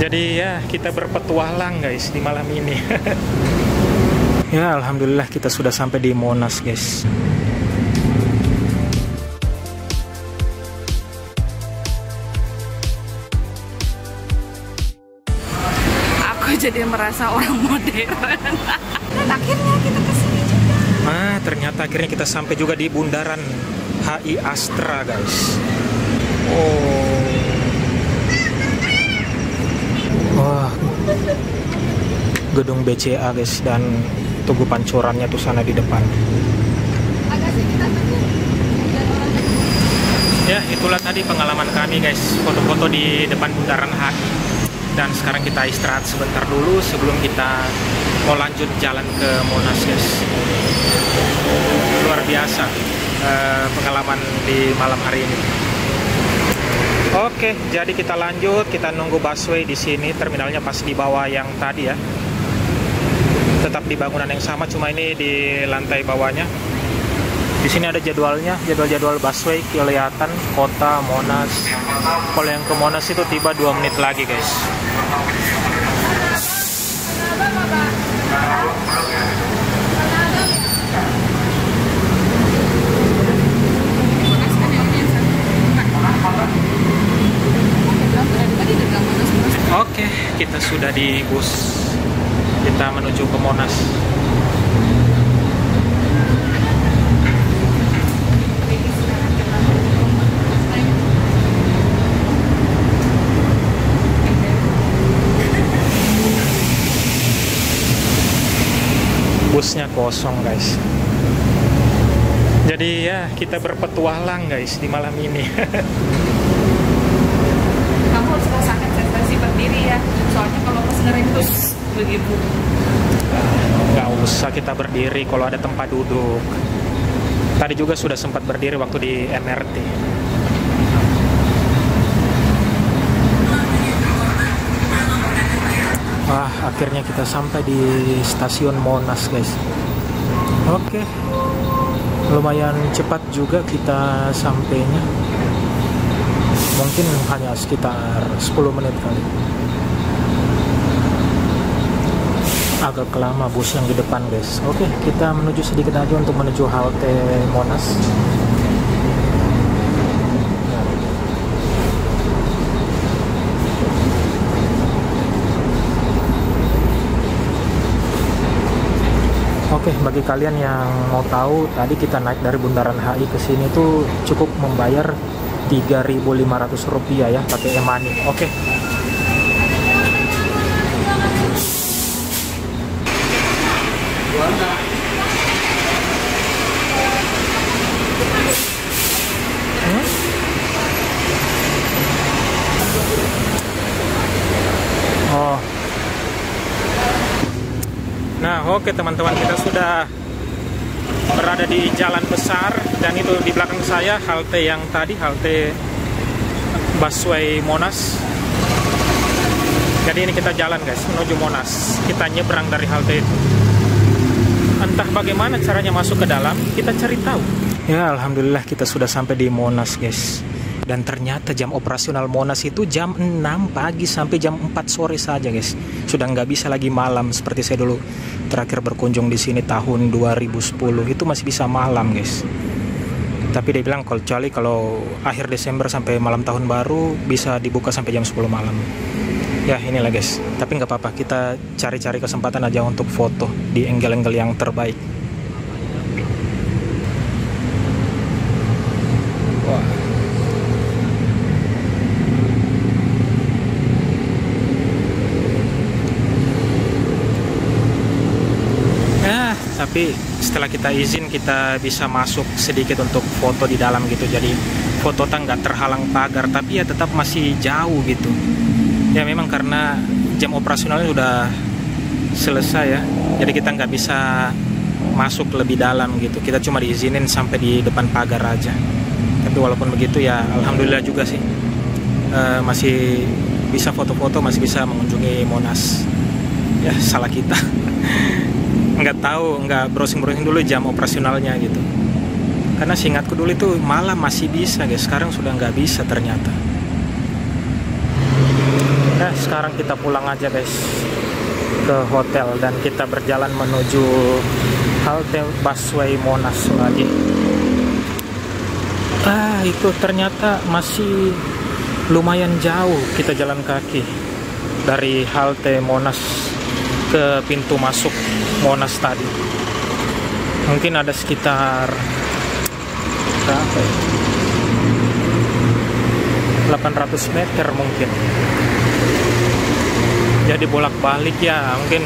Jadi ya kita berpetualang guys di malam ini. Ya alhamdulillah kita sudah sampai di Monas guys. Aku jadi merasa orang modern. Dan akhirnya kita kesini juga. Nah ternyata akhirnya kita sampai juga di bundaran HI Astra guys. Oh. Wah, gedung BCA guys, dan tugu pancorannya tuh sana di depan. Ya itulah tadi pengalaman kami guys, foto-foto di depan bundaran HI. Dan sekarang kita istirahat sebentar dulu sebelum kita mau lanjut jalan ke Monas guys. Luar biasa pengalaman di malam hari ini. Oke, jadi kita lanjut, kita nunggu busway di sini. Terminalnya pas di bawah yang tadi ya. Tetap di bangunan yang sama, cuma ini di lantai bawahnya. Di sini ada jadwalnya, jadwal busway kelihatan kota Monas. Kalau yang ke Monas itu tiba 2 menit lagi, guys. Oke, kita sudah di bus. Kita menuju ke Monas. Busnya kosong, guys. Jadi ya, kita berpetualang, guys, di malam ini. Kamu harus rasakan sensasi berdiri ya. Soalnya kalau pas ngerintus begitu. Nggak usah kita berdiri kalau ada tempat duduk. Tadi juga sudah sempat berdiri waktu di MRT. Wah, akhirnya kita sampai di stasiun Monas, guys. Oke. Lumayan cepat juga kita sampainya. Mungkin hanya sekitar 10 menit kali. Agak lama bus yang di depan, guys. Oke, kita menuju sedikit aja untuk menuju halte Monas. Oke, bagi kalian yang mau tahu, tadi kita naik dari bundaran HI ke sini tuh cukup membayar Rp3.500 ya, pakai e-money. Oke. Oh. Nah, oke teman-teman, kita sudah berada di jalan besar, dan itu di belakang saya halte yang tadi, halte busway Monas. Jadi ini kita jalan, guys, menuju Monas. Kita nyebrang dari halte itu. Entah bagaimana caranya masuk ke dalam, kita cari tahu. Ya, alhamdulillah kita sudah sampai di Monas, guys. Dan ternyata jam operasional Monas itu jam 6 pagi sampai jam 4 sore saja, guys. Sudah nggak bisa lagi malam seperti saya dulu terakhir berkunjung di sini tahun 2010. Itu masih bisa malam, guys. Tapi dia bilang kecuali kalau akhir Desember sampai malam tahun baru bisa dibuka sampai jam 10 malam. Ya inilah, guys. Tapi nggak apa-apa, kita cari-cari kesempatan aja untuk foto di angle-angle yang terbaik. Wah. Tapi setelah kita izin, kita bisa masuk sedikit untuk foto di dalam gitu. Jadi foto nggak terhalang pagar, tapi ya tetap masih jauh gitu. Ya memang karena jam operasionalnya sudah selesai ya, jadi kita nggak bisa masuk lebih dalam gitu. Kita cuma diizinin sampai di depan pagar aja. Tapi walaupun begitu ya alhamdulillah juga sih, masih bisa foto-foto, masih bisa mengunjungi Monas. Ya salah kita. Nggak tahu, nggak browsing-browsing dulu jam operasionalnya gitu. Karena seingatku dulu itu malam masih bisa, guys. Sekarang sudah nggak bisa ternyata. Ya, sekarang kita pulang aja guys ke hotel dan kita berjalan menuju halte busway Monas lagi. Itu ternyata masih lumayan jauh kita jalan kaki dari halte Monas ke pintu masuk Monas tadi. Mungkin ada sekitar berapa ya? 800 meter mungkin. Jadi bolak-balik ya mungkin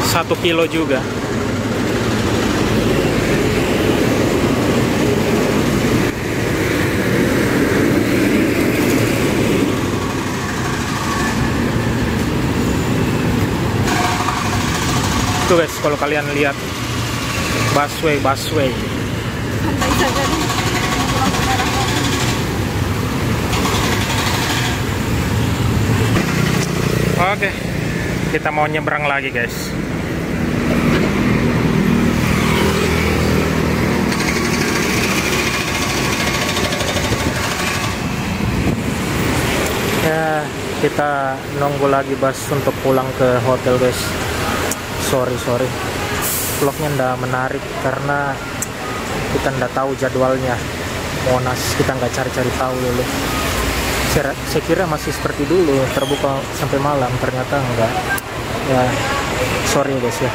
1 kilo juga. Tuh guys, kalau kalian lihat busway. Santai saja nih. Oke, kita mau nyebrang lagi guys. Ya, kita nunggu lagi bus untuk pulang ke hotel guys. Sorry vlognya ndak menarik karena kita ndak tahu jadwalnya Monas, kita nggak cari-cari tahu dulu. Saya kira masih seperti dulu terbuka sampai malam, ternyata enggak ya. Sorry guys ya.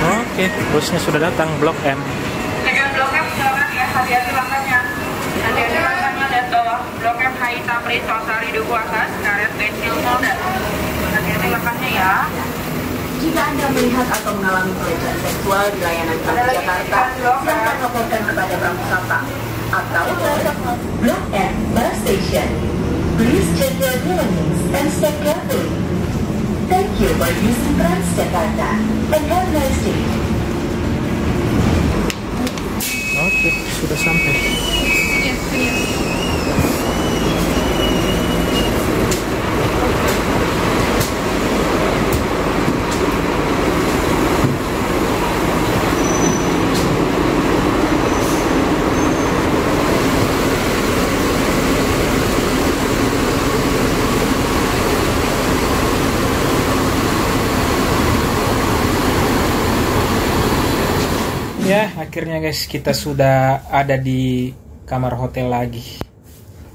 Oke, busnya sudah datang, Blok M. Blok M silakan ya, hati-hati makannya. Hati-hati makannya dan Blok M Hai Tamri Sosari Duku Atas Karet Pensil Molda. Hati-hati makannya ya. Jika Anda melihat atau mengalami pelecehan seksual di layanan Transjakarta, silakan laporkan kepada Bank Pusaka atau Blok M Bus Station. Please check your belongings and step carefully. Thank you for using Transjakarta and have a nice day. Oke, sudah sampai. Yes. Ya, akhirnya guys kita sudah ada di kamar hotel lagi.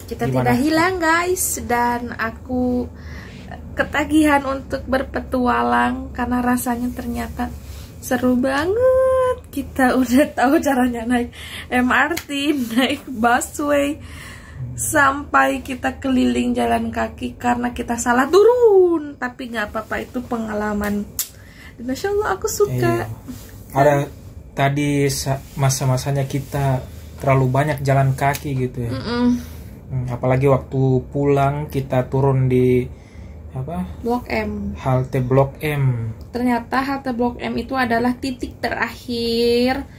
Kita Gimana? tidak hilang guys, dan aku ketagihan untuk berpetualang karena rasanya ternyata seru banget. Kita udah tahu caranya naik MRT, naik busway, sampai kita keliling jalan kaki karena kita salah turun. Tapi nggak apa-apa, itu pengalaman. Dan Masya Allah aku suka. Ada tadi masa-masanya kita terlalu banyak jalan kaki gitu ya. Apalagi waktu pulang kita turun di Blok M. Halte Blok M. Ternyata halte Blok M itu adalah titik terakhir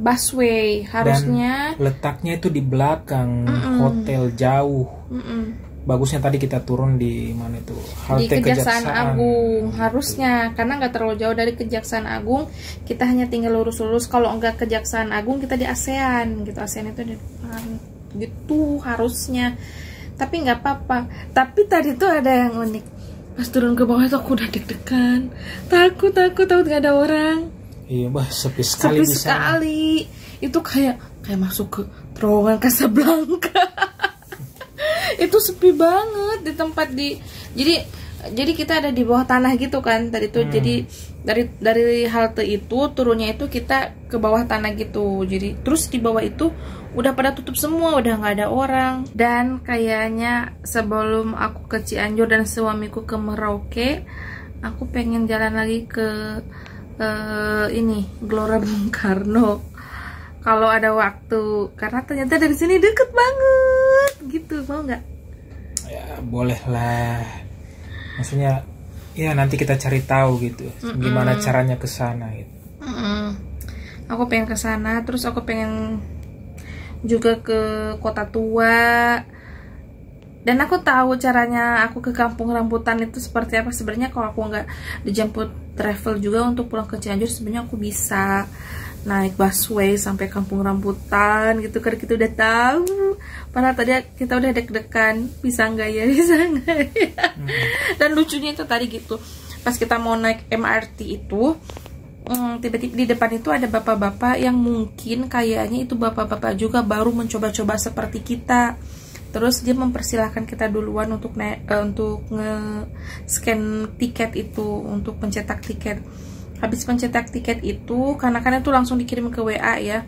busway. Harusnya dan letaknya itu di belakang hotel jauh. Bagusnya tadi kita turun di mana itu? Halte di Kejaksaan Agung harusnya, karena nggak terlalu jauh dari Kejaksaan Agung. Kita hanya tinggal lurus-lurus. Kalau nggak Kejaksaan Agung kita di ASEAN gitu. ASEAN itu di depan gitu harusnya. Tapi nggak apa-apa. Tapi tadi tuh ada yang unik. Pas turun ke bawah itu aku udah deg-degan. Takut nggak ada orang. Iya, sepi sekali. Itu kayak masuk ke terowongan Casablanca. Itu sepi banget di tempat jadi kita ada di bawah tanah gitu kan tadi tuh. Jadi dari halte itu turunnya itu kita ke bawah tanah gitu. Jadi terus di bawah itu udah pada tutup semua, udah nggak ada orang. Dan kayaknya sebelum aku ke Cianjur dan suamiku ke Merauke, aku pengen jalan lagi ke ini Gelora Bung Karno kalau ada waktu, karena ternyata dari sini deket banget gitu. Mau nggak? Ya boleh lah, maksudnya ya nanti kita cari tahu gitu gimana caranya ke sana gitu. Aku pengen ke sana, terus aku pengen juga ke Kota Tua Dan aku tahu caranya aku ke Kampung Rambutan itu seperti apa. Sebenarnya kalau aku nggak dijemput travel juga untuk pulang ke Cianjur, sebenarnya aku bisa naik busway sampai Kampung Rambutan gitu kan. Kita udah tahu. Padahal tadi kita udah deg-degan, bisa nggak ya, bisa nggak ya. Dan lucunya itu tadi gitu, pas kita mau naik MRT itu, tiba-tiba di depan itu ada bapak-bapak yang mungkin kayaknya itu bapak-bapak juga baru mencoba-coba seperti kita. Terus dia mempersilahkan kita duluan untuk nge-scan tiket itu, untuk pencetak tiket. Habis pencetak tiket itu, karena kan itu langsung dikirim ke WA ya.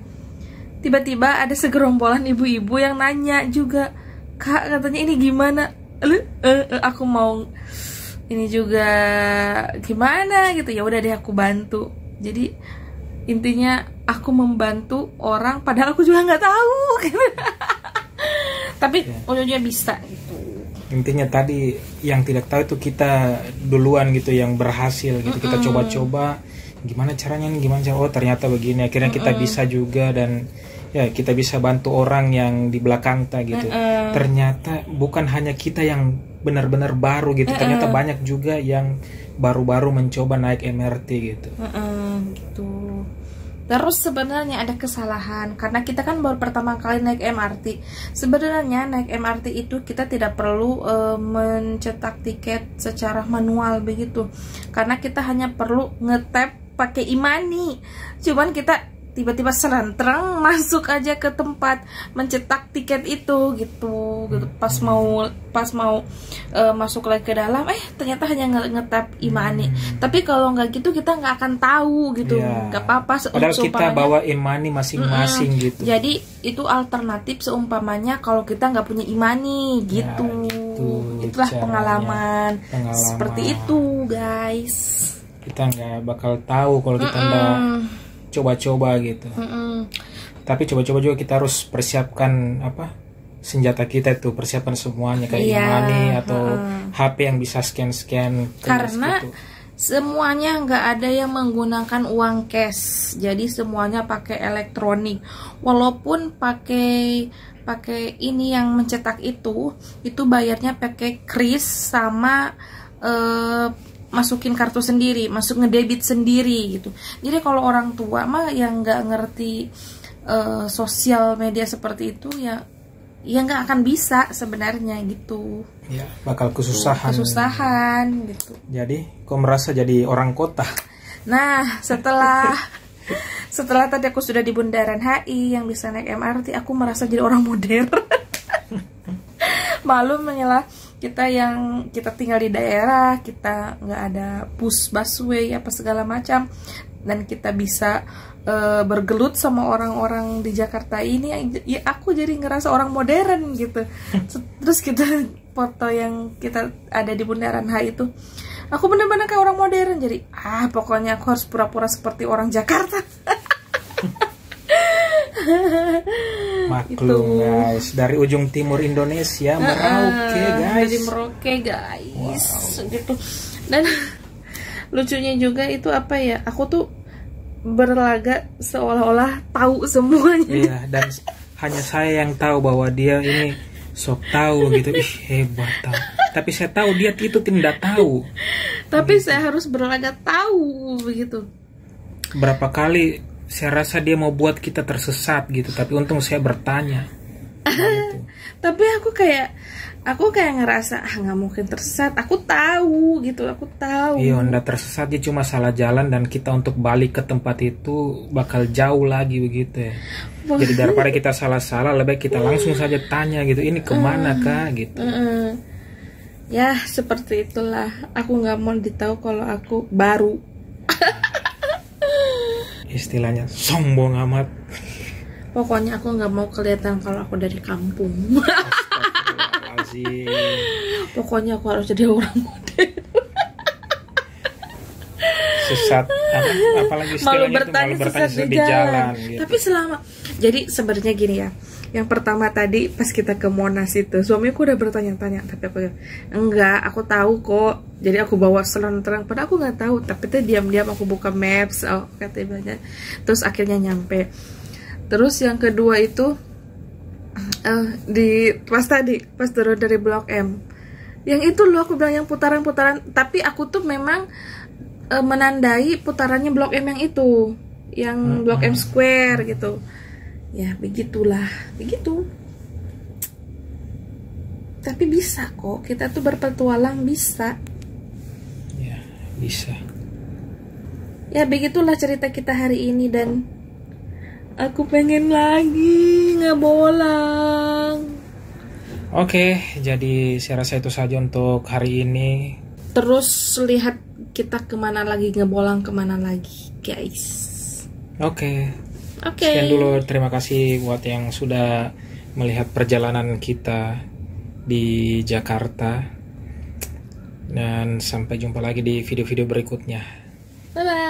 Tiba-tiba ada segerombolan ibu-ibu yang nanya juga, "Kak, katanya ini gimana?" Aku mau ini juga gimana gitu. Ya udah deh, aku bantu. Jadi intinya aku membantu orang padahal aku juga nggak tahu. Tapi ujungnya bisa gitu. Intinya tadi yang tidak tahu itu kita duluan gitu, yang berhasil gitu. Kita coba-coba gimana caranya nih, gimana cara, oh ternyata begini. Akhirnya kita bisa juga, dan ya kita bisa bantu orang yang di belakang kita gitu. Ternyata bukan hanya kita yang benar-benar baru gitu. Ternyata banyak juga yang baru-baru mencoba naik MRT gitu. Gitu. Terus sebenarnya ada kesalahan karena kita kan baru pertama kali naik MRT. Sebenarnya naik MRT itu kita tidak perlu mencetak tiket secara manual begitu. Karena kita hanya perlu nge-tap pakai e-money. Cuman kita tiba-tiba serentreng masuk aja ke tempat mencetak tiket itu gitu. Pas mau masuk lagi ke dalam, ternyata hanya ngetap e-money. Tapi kalau nggak gitu kita nggak akan tahu gitu. Nggak apa-apa. Padahal kita bawa e-money masing-masing gitu. Jadi itu alternatif seumpamanya kalau kita nggak punya e-money gitu. Itulah pengalaman seperti itu guys. Kita nggak bakal tahu kalau kita nggak coba-coba gitu. Tapi coba-coba juga kita harus persiapkan senjata kita itu, persiapkan semuanya kayak e-money atau HP yang bisa scan-scan. Karena gitu. Semuanya nggak ada yang menggunakan uang cash, jadi semuanya pakai elektronik. Walaupun pakai ini yang mencetak itu bayarnya pakai kris sama masukin kartu sendiri, masuk ngedebit sendiri gitu. Jadi kalau orang tua mah yang nggak ngerti sosial media seperti itu ya nggak akan bisa sebenarnya gitu. Ya, bakal kesusahan gitu. Jadi, kok merasa jadi orang kota? Nah, setelah tadi aku sudah di Bundaran HI yang bisa naik MRT, aku merasa jadi orang modern. Malum menyelah kita yang kita tinggal di daerah, kita nggak ada busway apa segala macam, dan kita bisa bergelut sama orang-orang di Jakarta ini, ya aku jadi ngerasa orang modern gitu. Terus kita foto yang kita ada di Bundaran HI itu, aku bener-bener kayak orang modern. Jadi pokoknya aku harus pura-pura seperti orang Jakarta. Maklum guys, dari ujung timur Indonesia, Merauke guys. Dari Merauke guys, gitu. Dan lucunya juga itu aku tuh berlaga seolah-olah tahu semuanya. Iya, dan hanya saya yang tahu bahwa dia ini sok tahu gitu. Hebat tahu. Tapi saya tahu dia itu tidak tahu. Tapi gitu. Saya harus berlaga tahu begitu. Berapa kali saya rasa dia mau buat kita tersesat gitu, tapi untung saya bertanya. Gitu. Tapi aku kayak ngerasa nggak mungkin tersesat. Aku tahu gitu, aku tahu. Iya, Anda tersesat, dia cuma salah jalan, dan kita untuk balik ke tempat itu bakal jauh lagi begitu ya. Jadi daripada kita salah-salah, lebih baik kita langsung saja tanya gitu, ini kemana kak gitu. Ya seperti itulah. Aku nggak mau ditahu kalau aku baru. Istilahnya sombong amat. Pokoknya aku nggak mau kelihatan kalau aku dari kampung. Pokoknya aku harus jadi orang modern. Sesat, apalagi malu bertanya sesat di jalan. Gitu. Tapi jadi sebenarnya gini ya. Yang pertama tadi pas kita ke Monas itu, suamiku udah bertanya-tanya, tapi aku enggak, aku tahu kok. Jadi aku bawa selentreng, padahal aku nggak tahu. Tapi tuh diam-diam aku buka maps, katanya. Terus akhirnya nyampe. Terus yang kedua itu Di pas turun dari Blok M. Yang itu loh aku bilang yang putaran-putaran, tapi aku tuh memang menandai putarannya Blok M yang itu, yang Blok M Square gitu. Ya begitulah, begitu. Tapi bisa kok, kita tuh berpetualang bisa. Ya, bisa. Ya begitulah cerita kita hari ini, dan aku pengen lagi ngebolang. Oke, jadi saya rasa itu saja untuk hari ini. Terus lihat kita kemana lagi, ngebolang kemana lagi, guys. Oke. Oke. Sekian dulu, terima kasih buat yang sudah melihat perjalanan kita di Jakarta. Dan sampai jumpa lagi di video-video berikutnya. Bye-bye.